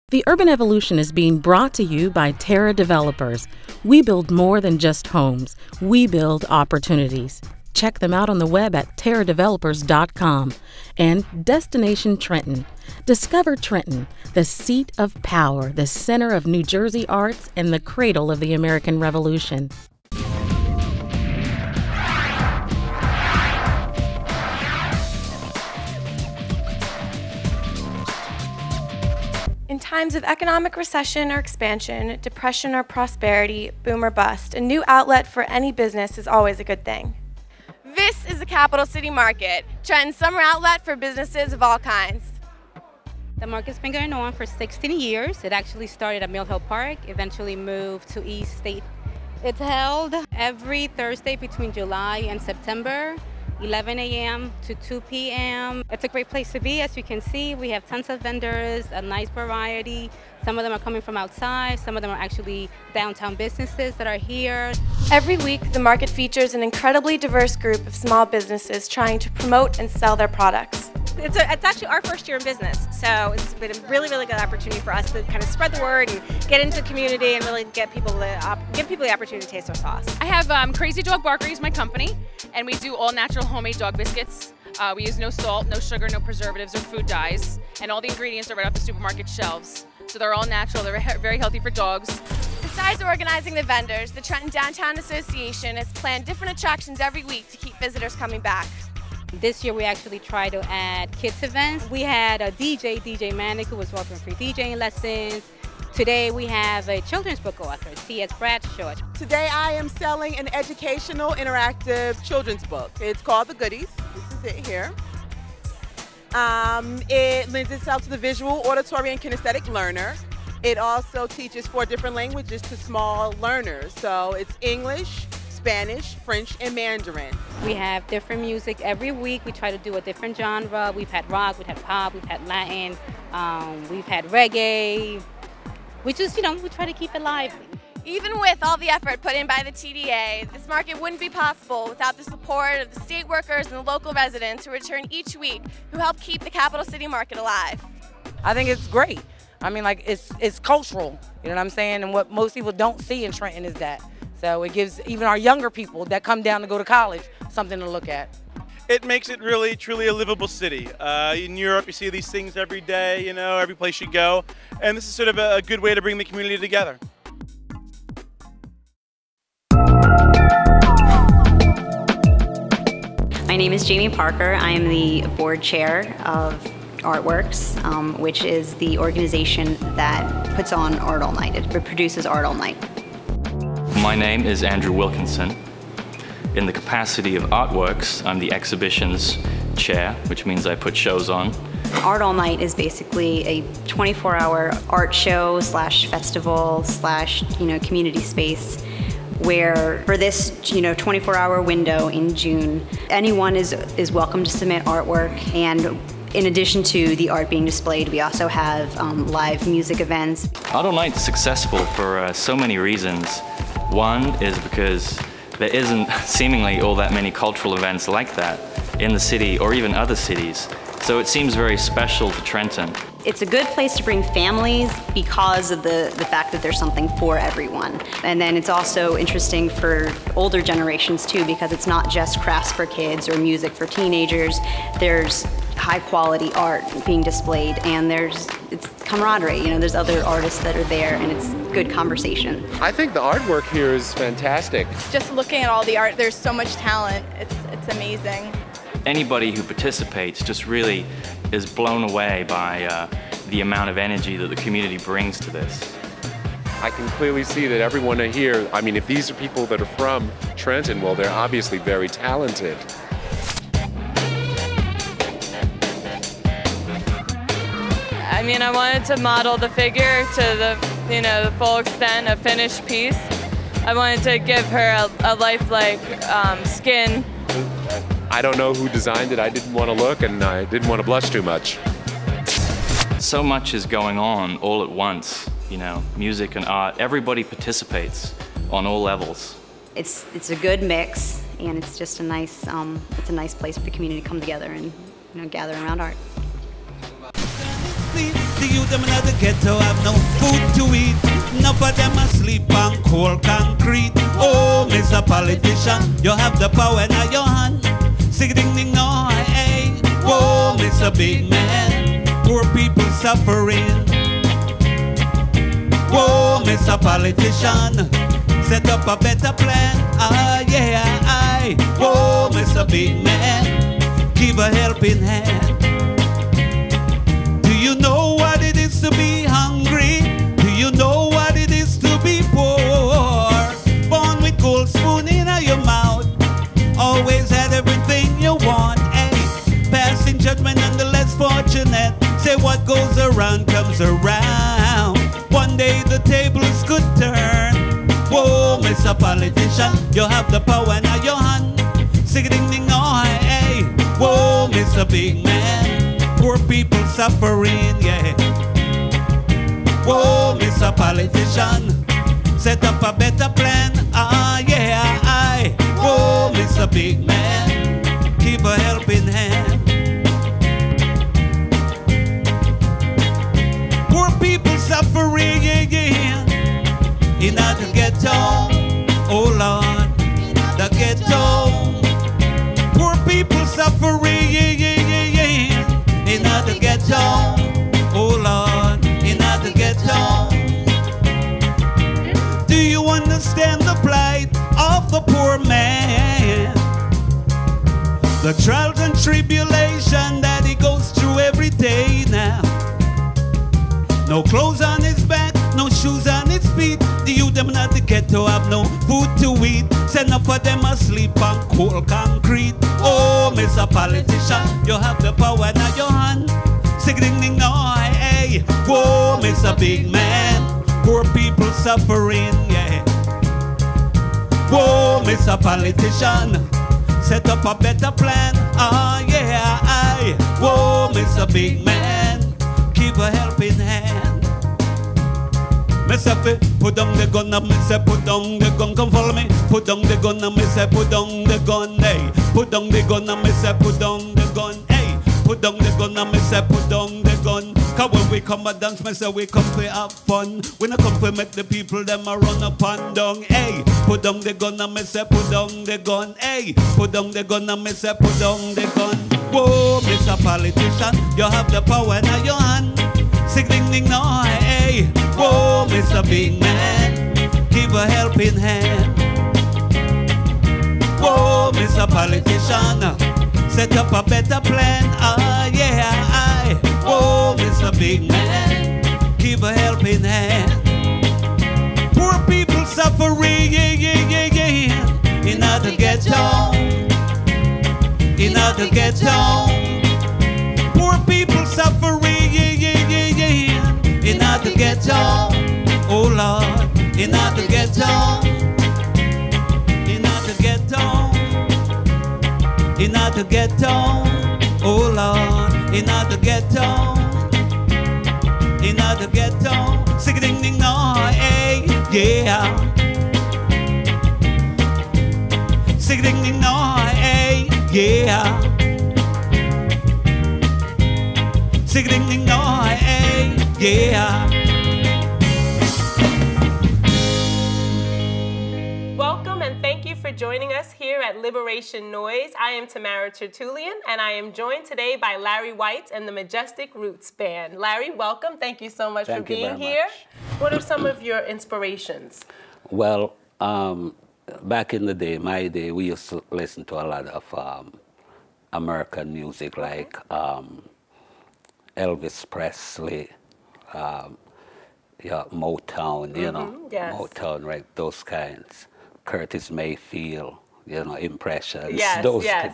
The Urban Evolution is being brought to you by Terra Developers. We build more than just homes. We build opportunities. Check them out on the web at terradevelopers.com. And Destination Trenton. Discover Trenton, the seat of power, the center of New Jersey arts, and the cradle of the American Revolution. In times of economic recession or expansion, depression or prosperity, boom or bust, a new outlet for any business is always a good thing. This is the Capital City Market, Trenton's summer outlet for businesses of all kinds. The market's been going on for 16 years. It actually started at Mill Hill Park, eventually moved to East State. It's held every Thursday between July and September, 11 a.m. to 2 p.m. It's a great place to be. As you can see, we have tons of vendors, a nice variety. Some of them are coming from outside. Some of them are actually downtown businesses that are here. Every week, the market features an incredibly diverse group of small businesses trying to promote and sell their products. It's actually our first year in business, so it's been a really, really good opportunity for us to kind of spread the word and get into the community and really give people the opportunity to taste our sauce. I have Crazy Dog Barkery is my company, and we do all natural homemade dog biscuits. We use no salt, no sugar, no preservatives or food dyes, and all the ingredients are right off the supermarket shelves. So they're all natural, they're very healthy for dogs. Besides organizing the vendors, the Trenton Downtown Association has planned different attractions every week to keep visitors coming back. This year we actually try to add kids events. We had a DJ Manic, who was offering free DJing lessons. Today we have a children's book author, T.S. Bradshaw. Today I am selling an educational interactive children's book. It's called The Goodies. This is it here. It lends itself to the visual, auditory, and kinesthetic learner. It also teaches 4 different languages to small learners. So it's English, Spanish, French, and Mandarin. We have different music every week. We try to do a different genre. We've had rock, we've had pop, we've had Latin, we've had reggae. We just, we try to keep it lively. Even with all the effort put in by the TDA, this market wouldn't be possible without the support of the state workers and the local residents who return each week, who help keep the Capital City Market alive. I think it's great. I mean, like, it's cultural, you know what I'm saying? And what most people don't see in Trenton is that. So it gives even our younger people that come down to go to college something to look at. It makes it really, truly a livable city. In Europe, you see these things every day, every place you go. And this is sort of a good way to bring the community together. My name is Jamie Parker. I am the board chair of Artworks, which is the organization that puts on Art All Night. It produces Art All Night. My name is Andrew Wilkinson. In the capacity of Artworks, I'm the exhibitions chair, which means I put shows on. Art All Night is basically a 24-hour art show slash festival slash community space where for this 24-hour window in June, anyone is welcome to submit artwork. And in addition to the art being displayed, we also have live music events. Art All Night is successful for so many reasons. One is because there isn't seemingly all that many cultural events like that in the city or even other cities. So it seems very special to Trenton. It's a good place to bring families because of the fact that there's something for everyone. And then it's also interesting for older generations too, because it's not just crafts for kids or music for teenagers. There's high quality art being displayed, and it's camaraderie. There's other artists that are there, and it's good conversation. I think the artwork here is fantastic. Just looking at all the art, there's so much talent. It's amazing. Anybody who participates just really is blown away by the amount of energy that the community brings to this. I can clearly see that everyone here, I mean, if these are people that are from Trenton, well, they're obviously very talented. I mean, I wanted to model the figure to the full extent, a finished piece. I wanted to give her a lifelike skin. I don't know who designed it. I didn't want to look, and I didn't want to blush too much. So much is going on all at once, music and art. Everybody participates on all levels. It's a good mix, and it's just a nice place for the community to come together and gather around art. The youth them in the ghetto have no food to eat. Enough of them asleep on cold concrete. Oh, Mr. Politician, you have the power in your hand. Sing ding ding no, hey. Whoa, Mr. Big Man, poor people suffering. Whoa, Mr. Politician, set up a better plan. Ah, yeah, aye. Whoa, Mr. Big Man, give a helping hand. Do you know what it is to be hungry? Do you know what it is to be poor? Born with gold spoon in your mouth, always had everything you want. Hey, passing judgment on the less fortunate. Say what goes around comes around. One day the tables could turn. Whoa, Mr. Politician, you have the power in your hand. Sing ding ding oh, hey. Whoa, Mr. Big Man, poor people suffering, yeah. Whoa, Mr. Politician, set up a better plan. Ah, yeah, aye. Whoa, Mr. Big Man, keep a helping hand. Poor people suffering, yeah. In the ghetto, oh Lord, the ghetto. Poor people suffering, yeah. In the ghetto, oh Lord, in the ghetto. Do you understand the plight of the poor man? The trials and tribulation that he goes through every day now. No clothes on his back, no shoes on his feet. The youth them in the ghetto have no food to eat. Send up for them asleep on cold concrete. Oh, Mr. Politician, you have the power in your hand. Sing ding ding no, hey. Whoa, Mr. Big Man, poor people suffering, yeah. Whoa, Mr. Politician, set up a better plan. Ah, yeah, aye. Whoa, Mr. Big Man, keep a helping hand. Me say put down the gun, me say put down the gun, come follow me. Put down the gun, me say put down the gun, hey. Put down the gun, me say put down the gun, hey. Put down the gun, me say put down the gun. Cause when we come a dance, me say we come to have fun. We not come to make the people them a run up and down, hey. Put down the gun, me say put down the gun, hey. Put down the gun, me say put down the gun. Whoa, Mr. Politician, you have the power in your hand. Sing ding ding no, hey. Whoa, Mr. Big Man, give a helping hand. Whoa, Mr. Politician, set up a better plan. Ah, yeah, aye. Whoa, Mr. Big Man, give a helping hand. Poor people suffering, yeah. In the ghetto, in the ghetto. Poor people suffering, yeah. In the ghetto, oh Lord, in the ghetto, in the ghetto, in the ghetto, oh Lord, in the ghetto, in the ghetto. Sing ding ding no, hey, yeah. Sing ding ding no, hey, yeah. Sing ding ding no, hey, yeah. Welcome and thank you for joining us here at Liberation Noise. I am Tamara Tertullian and I am joined today by Larry White and the Majestic Roots Band. Larry, welcome. Thank you so much for being here. What are some of your inspirations? Well, back in the day, my day, we used to listen to a lot of American music like Elvis Presley, yeah, Motown, you know, yes. Motown, right? Those kinds. Curtis Mayfield, you know, Impressions. Yes,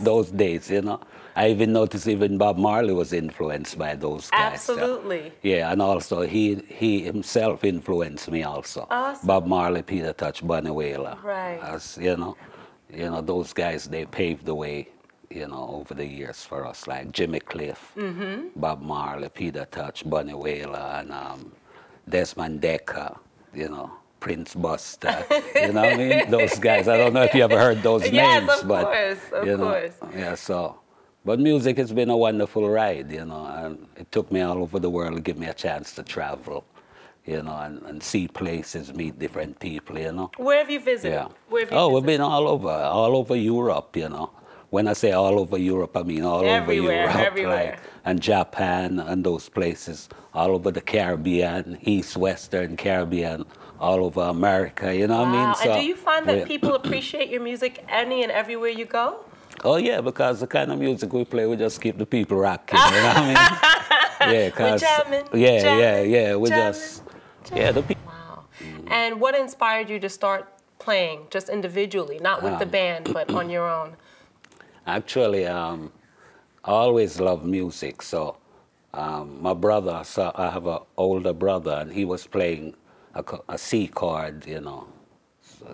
those days, you know. I even noticed even Bob Marley was influenced by those guys. Absolutely. Yeah, and also he himself influenced me also. Awesome. Bob Marley, Peter Tosh, Bunny Wailer. Right. As you know, those guys, they paved the way, you know, over the years for us, like Jimmy Cliff, Bob Marley, Peter Tosh, Bunny Wailer, and Desmond Decker, you know, Prince Buster, you know what I mean? Those guys. I don't know if you ever heard those names, of but course, you know, course. yeah. So, but music has been a wonderful ride, you know, and it took me all over the world to give me a chance to travel, you know, and see places, meet different people, you know. Where have you visited? Yeah. Where have you visited? We've been all over Europe, you know. When I say all over Europe, I mean all over Europe, everywhere. like, and Japan and those places, all over the Caribbean, East Western Caribbean, all over America, you know what I mean? So, and do you find that people appreciate your music any and everywhere you go? Oh yeah, because the kind of music we play, we just keep the people rocking, you know what I mean? Yeah, cause the people. Wow. And what inspired you to start playing, just individually, not with the band, but on your own? Actually, I always loved music. So my brother, I have an older brother, and he was playing a C chord, you know,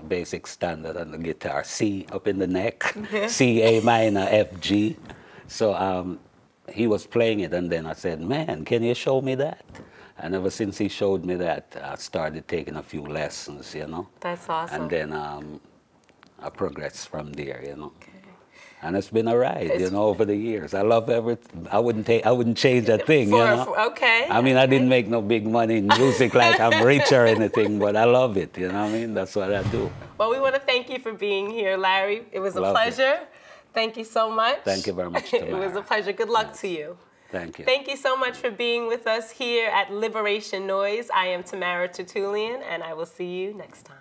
basic standard on the guitar, C up in the neck, C, A minor, F, G. So he was playing it, and then I said, man, can you show me that? And ever since he showed me that, I started taking a few lessons, you know. That's awesome. And then I progressed from there, you know. Okay. And it's been a ride, you know, over the years. I love everything. I wouldn't change a thing, you know. Okay. I mean, I didn't make no big money in music like I'm rich or anything, but I love it, you know what I mean? That's what I do. Well, we want to thank you for being here, Larry. It was a pleasure. Thank you so much. Thank you very much, Tamara. It was a pleasure. Good luck to you. Thank you. Thank you so much for being with us here at Liberation Noise. I am Tamara Tertullian, and I will see you next time.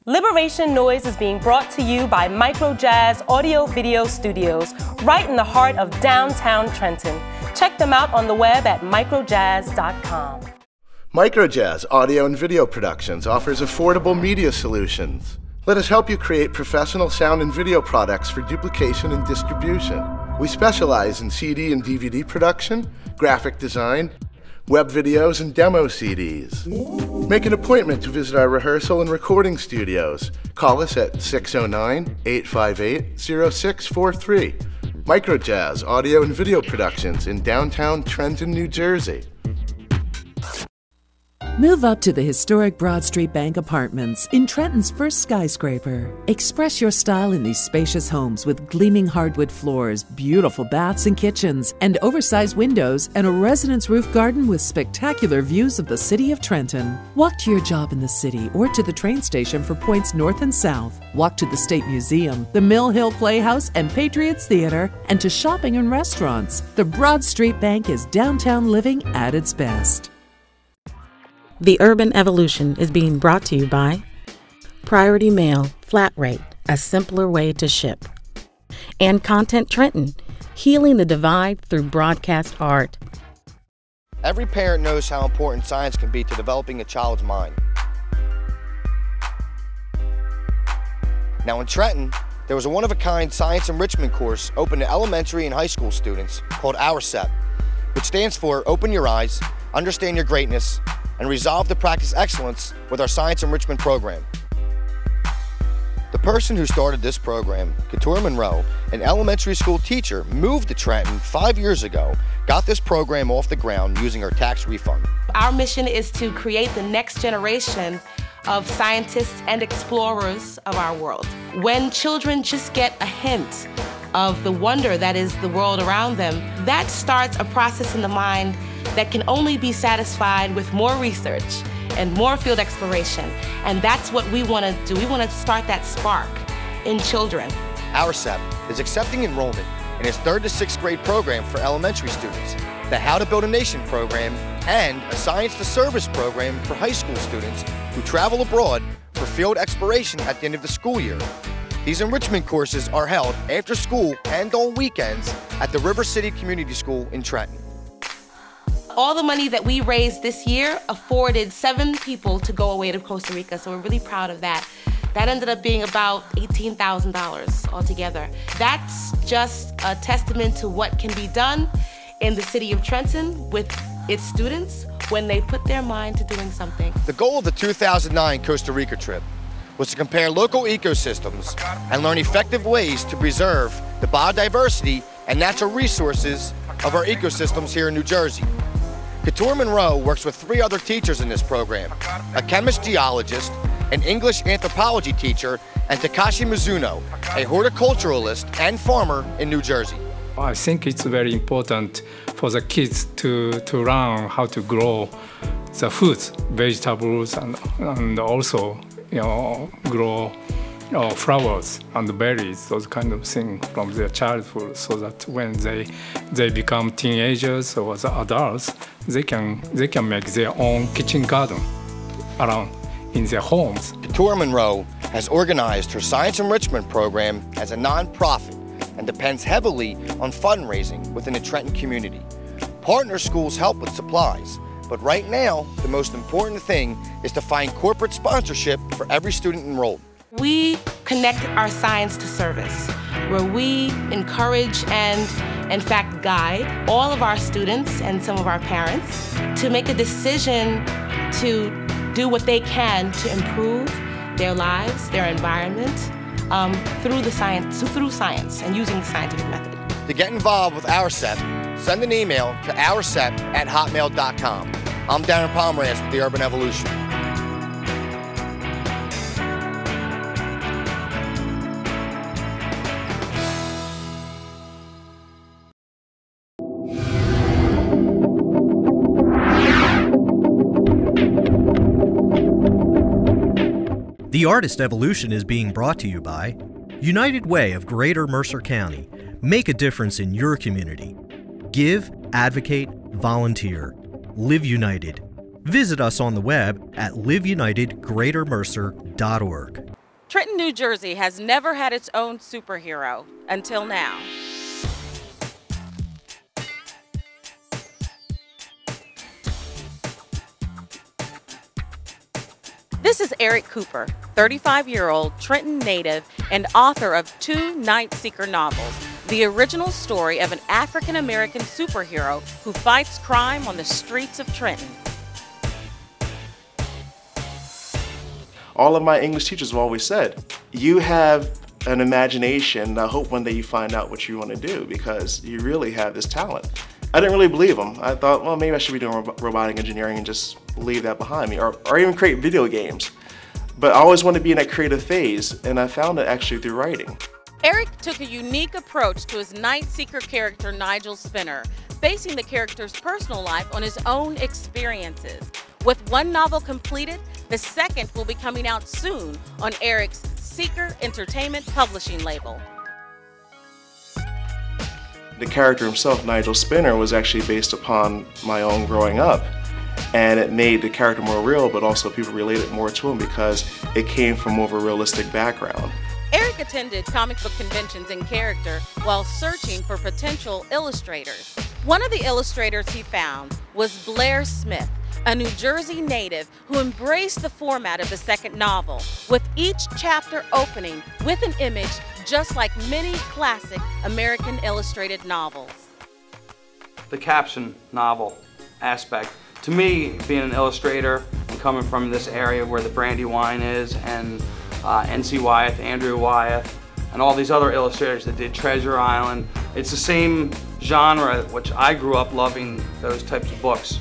Liberation Noise is being brought to you by Micro Jazz Audio Video Studios, right in the heart of downtown Trenton. Check them out on the web at microjazz.com. Microjazz Audio and Video Productions offers affordable media solutions. Let us help you create professional sound and video products for duplication and distribution. We specialize in CD and DVD production, graphic design, web videos, and demo CDs. Make an appointment to visit our rehearsal and recording studios. Call us at 609-858-0643. Microjazz Audio and Video Productions in downtown Trenton, New Jersey. Move up to the historic Broad Street Bank Apartments in Trenton's first skyscraper. Express your style in these spacious homes with gleaming hardwood floors, beautiful baths and kitchens, and oversized windows, and a residence roof garden with spectacular views of the city of Trenton. Walk to your job in the city or to the train station for points north and south. Walk to the State Museum, the Mill Hill Playhouse, and Patriots Theater, and to shopping and restaurants. The Broad Street Bank is downtown living at its best. The Urban Evolution is being brought to you by Priority Mail, Flat Rate, a simpler way to ship. And Content Trenton, healing the divide through broadcast art. Every parent knows how important science can be to developing a child's mind. Now in Trenton, there was a one-of-a-kind science enrichment course open to elementary and high school students called OurSEP, which stands for Open Your Eyes, Understand Your Greatness, and Resolve to Practice Excellence with our Science Enrichment Program. The person who started this program, Couture Monroe, an elementary school teacher, moved to Trenton 5 years ago, got this program off the ground using her tax refund. Our mission is to create the next generation of scientists and explorers of our world. When children just get a hint of the wonder that is the world around them, that starts a process in the mind that can only be satisfied with more research and more field exploration. And that's what we want to do. We want to start that spark in children. OurSEP is accepting enrollment in its 3rd to 6th grade program for elementary students, the How to Build a Nation program, and a Science to Service program for high school students who travel abroad for field exploration at the end of the school year. These enrichment courses are held after school and on weekends at the River City Community School in Trenton. All the money that we raised this year afforded 7 people to go away to Costa Rica, so we're really proud of that. That ended up being about $18,000 altogether. That's just a testament to what can be done in the city of Trenton with its students when they put their mind to doing something. The goal of the 2009 Costa Rica trip was to compare local ecosystems and learn effective ways to preserve the biodiversity and natural resources of our ecosystems here in New Jersey. Couture Monroe works with 3 other teachers in this program, a chemist geologist, an English anthropology teacher, and Takashi Mizuno, a horticulturalist and farmer in New Jersey. I think it's very important for the kids to learn how to grow the foods, vegetables, and also grow flowers and berries, those kind of things from their childhood, so that when they become teenagers or the adults, they can make their own kitchen garden around in their homes. Couture Monroe has organized her science enrichment program as a nonprofit and depends heavily on fundraising within the Trenton community. Partner schools help with supplies, but right now, the most important thing is to find corporate sponsorship for every student enrolled. We connect our science to service, where we encourage and, in fact, guide all of our students and some of our parents to make a decision to do what they can to improve their lives, their environment, through science and using the scientific method. To get involved with OurSEP, send an email to oursep@hotmail.com. I'm Darren Pomeranz with the Urban Evolution. The Artist Evolution is being brought to you by United Way of Greater Mercer County. Make a difference in your community. Give, advocate, volunteer. Live United. Visit us on the web at liveunitedgreatermercer.org. Trenton, New Jersey has never had its own superhero until now. This is Eric Cooper, 35-year-old Trenton native and author of 2 Night Seeker novels, the original story of an African-American superhero who fights crime on the streets of Trenton. All of my English teachers have always said, you have an imagination, I hope one day you find out what you want to do because you really have this talent. I didn't really believe them. I thought, well, maybe I should be doing robotic engineering and just leave that behind me, or even create video games. But I always wanted to be in that creative phase, and I found it actually through writing. Eric took a unique approach to his Night Seeker character, Nigel Spinner, basing the character's personal life on his own experiences. With 1 novel completed, the 2nd will be coming out soon on Eric's Seeker Entertainment publishing label. The character himself, Nigel Spinner, was actually based upon my own growing up. And it made the character more real, but also people related more to him because it came from more of a realistic background. Eric attended comic book conventions in character while searching for potential illustrators. One of the illustrators he found was Blair Smith, a New Jersey native who embraced the format of the 2nd novel, with each chapter opening with an image just like many classic American illustrated novels. The caption novel aspect. To me, being an illustrator and coming from this area where the Brandywine is, and N.C. Wyeth, Andrew Wyeth, and all these other illustrators that did Treasure Island, it's the same genre which I grew up loving, those types of books.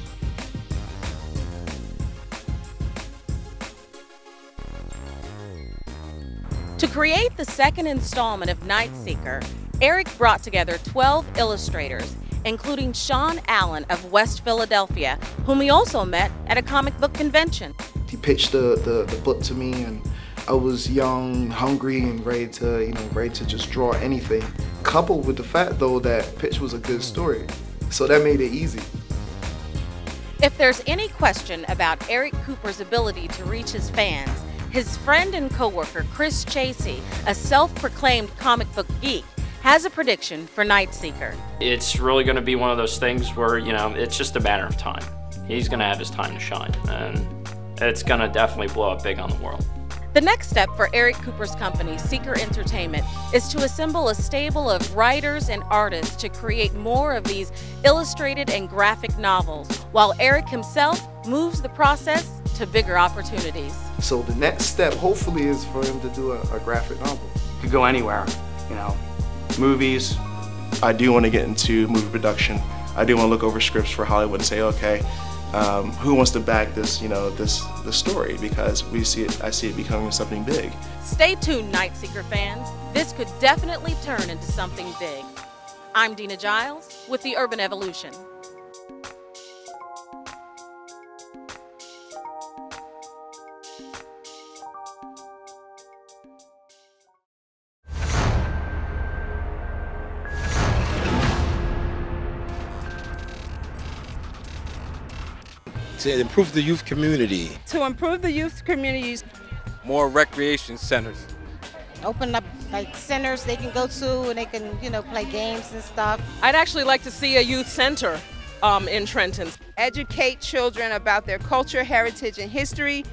To create the 2nd installment of Night Seeker, Eric brought together 12 illustrators, including Sean Allen of West Philadelphia, whom he also met at a comic book convention. He pitched the book to me, and I was young, hungry, and ready to just draw anything. Coupled with the fact, though, that Pitch was a good story, so that made it easy. If there's any question about Eric Cooper's ability to reach his fans, his friend and coworker Chris Chasey, a self-proclaimed comic book geek, has a prediction for Nightseeker. It's really going to be one of those things where, you know, it's just a matter of time. He's going to have his time to shine, and it's going to definitely blow up big on the world. The next step for Eric Cooper's company, Seeker Entertainment, is to assemble a stable of writers and artists to create more of these illustrated and graphic novels, while Eric himself moves the process to bigger opportunities. So the next step, hopefully, is for him to do a graphic novel. Could go anywhere, you know, movies. I do want to get into movie production. I do want to look over scripts for Hollywood and say, okay, who wants to back this, you know, this story? Because I see it becoming something big. Stay tuned, Nightseeker fans. This could definitely turn into something big. I'm Dina Giles with The Urban Evolution. To improve the youth community. To improve the youth communities. More recreation centers. Open up like centers they can go to and they can, you know, play games and stuff. I'd actually like to see a youth center in Trenton. Educate children about their culture, heritage, and history.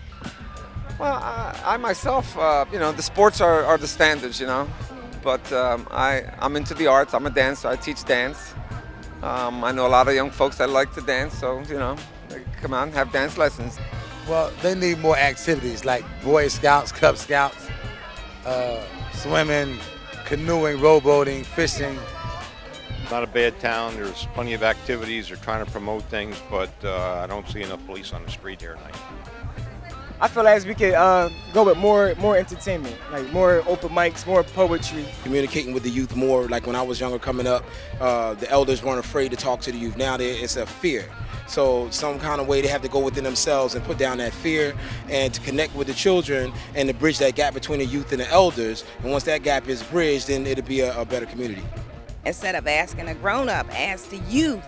Well, I myself, you know, the sports are the standards, you know, but I'm into the arts. I'm a dancer. I teach dance. I know a lot of young folks that like to dance, so, you know, they come out and have dance lessons. Well, they need more activities like Boy Scouts, Cub Scouts, swimming, canoeing, rowboating, fishing. Not a bad town. There's plenty of activities. They're trying to promote things, but I don't see enough police on the street here tonight. I feel like we could go with more entertainment, like more open mics, more poetry. Communicating with the youth more, like when I was younger coming up, the elders weren't afraid to talk to the youth. Now it's a fear. So some kind of way they have to go within themselves and put down that fear and to connect with the children and to bridge that gap between the youth and the elders. And once that gap is bridged, then it'll be a better community. Instead of asking a grown-up, ask the youth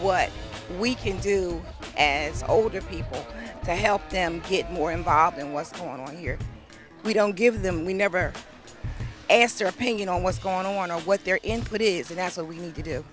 what we can do as older people to help them get more involved in what's going on here. We never ask their opinion on what's going on or what their input is, and that's what we need to do.